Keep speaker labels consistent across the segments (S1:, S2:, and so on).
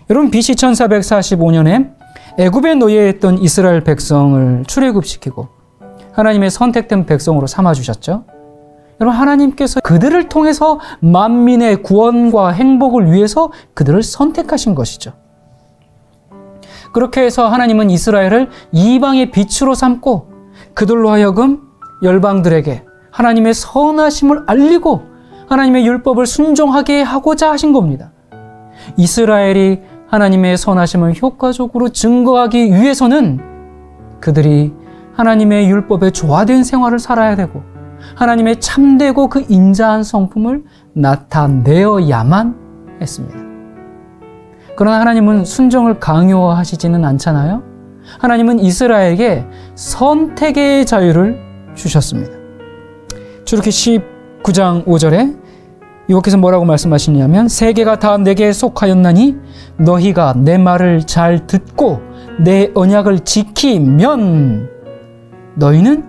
S1: 여러분, BC 1445년에 애굽에 노예했던 이스라엘 백성을 출애굽시키고 하나님의 선택된 백성으로 삼아주셨죠. 여러분, 하나님께서 그들을 통해서 만민의 구원과 행복을 위해서 그들을 선택하신 것이죠. 그렇게 해서 하나님은 이스라엘을 이방의 빛으로 삼고 그들로 하여금 열방들에게 하나님의 선하심을 알리고 하나님의 율법을 순종하게 하고자 하신 겁니다. 이스라엘이 하나님의 선하심을 효과적으로 증거하기 위해서는 그들이 하나님의 율법에 조화된 생활을 살아야 되고 하나님의 참되고 그 인자한 성품을 나타내어야만 했습니다. 그러나 하나님은 순종을 강요하시지는 않잖아요. 하나님은 이스라엘에게 선택의 자유를 주셨습니다. 출애굽기 19장 5절에 여호와께서 뭐라고 말씀하시냐면 세계가 다 내게 속하였나니 너희가 내 말을 잘 듣고 내 언약을 지키면 너희는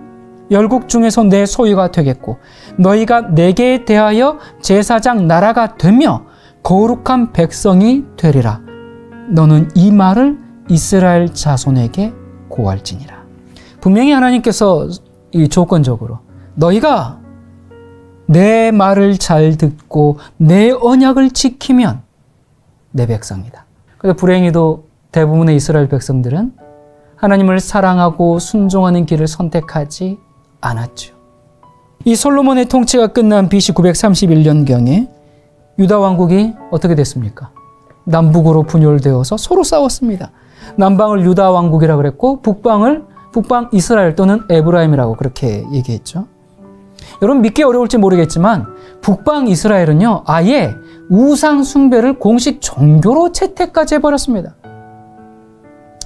S1: 열국 중에서 내 소유가 되겠고 너희가 내게 대하여 제사장 나라가 되며 거룩한 백성이 되리라. 너는 이 말을 이스라엘 자손에게 고할지니라. 분명히 하나님께서 이 조건적으로 너희가 내 말을 잘 듣고 내 언약을 지키면 내 백성이다. 그런데 불행히도 대부분의 이스라엘 백성들은 하나님을 사랑하고 순종하는 길을 선택하지 않았죠. 이 솔로몬의 통치가 끝난 BC 931년경에 유다 왕국이 어떻게 됐습니까? 남북으로 분열되어서 서로 싸웠습니다. 남방을 유다 왕국이라고 그랬고 북방 이스라엘 또는 에브라임이라고 그렇게 얘기했죠. 여러분, 믿기 어려울지 모르겠지만 북방 이스라엘은요, 아예 우상 숭배를 공식 종교로 채택까지 해버렸습니다.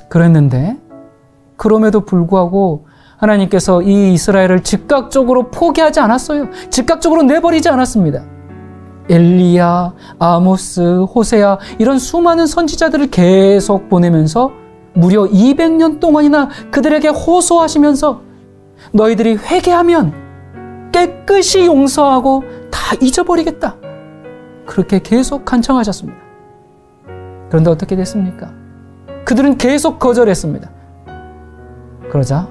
S1: 그랬는데 그럼에도 불구하고 하나님께서 이 이스라엘을 즉각적으로 포기하지 않았어요. 즉각적으로 내버리지 않았습니다. 엘리야, 아모스, 호세아 이런 수많은 선지자들을 계속 보내면서 무려 200년 동안이나 그들에게 호소하시면서 너희들이 회개하면 깨끗이 용서하고 다 잊어버리겠다. 그렇게 계속 간청하셨습니다. 그런데 어떻게 됐습니까? 그들은 계속 거절했습니다. 그러자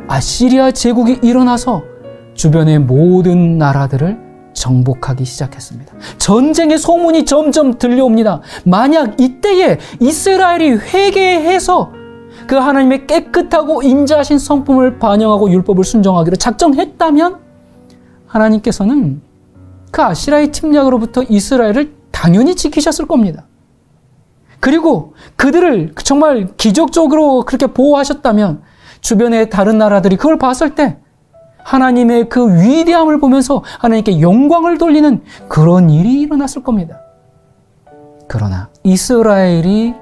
S1: 아시리아 제국이 일어나서 주변의 모든 나라들을 정복하기 시작했습니다. 전쟁의 소문이 점점 들려옵니다. 만약 이때에 이스라엘이 회개해서 그 하나님의 깨끗하고 인자하신 성품을 반영하고 율법을 순종하기로 작정했다면 하나님께서는 그 아시라의 침략으로부터 이스라엘을 당연히 지키셨을 겁니다. 그리고 그들을 정말 기적적으로 그렇게 보호하셨다면 주변의 다른 나라들이 그걸 봤을 때 하나님의 그 위대함을 보면서 하나님께 영광을 돌리는 그런 일이 일어났을 겁니다. 그러나 이스라엘이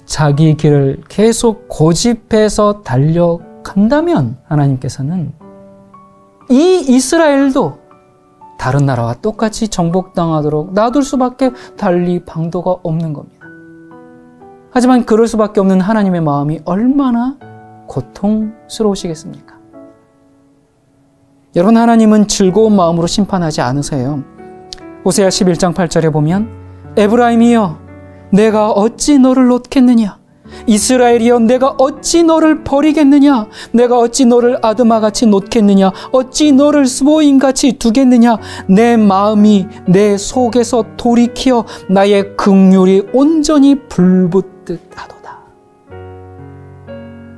S1: 자기 길을 계속 고집해서 달려간다면 하나님께서는 이 이스라엘도 다른 나라와 똑같이 정복당하도록 놔둘 수밖에 달리 방도가 없는 겁니다. 하지만 그럴 수밖에 없는 하나님의 마음이 얼마나 고통스러우시겠습니까? 여러분, 하나님은 즐거운 마음으로 심판하지 않으세요. 호세아 11장 8절에 보면 에브라임이여 내가 어찌 너를 놓겠느냐, 이스라엘이여 내가 어찌 너를 버리겠느냐, 내가 어찌 너를 아드마같이 놓겠느냐, 어찌 너를 스보임같이 두겠느냐, 내 마음이 내 속에서 돌이키어 나의 긍휼이 온전히 불붙듯 하도다.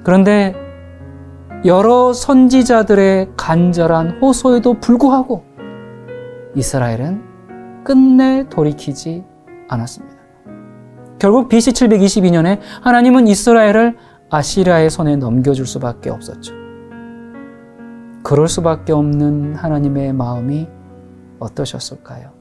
S1: 그런데 여러 선지자들의 간절한 호소에도 불구하고 이스라엘은 끝내 돌이키지 않았습니다. 결국 BC 722년에 하나님은 이스라엘을 아시리아의 손에 넘겨줄 수밖에 없었죠. 그럴 수밖에 없는 하나님의 마음이 어떠셨을까요?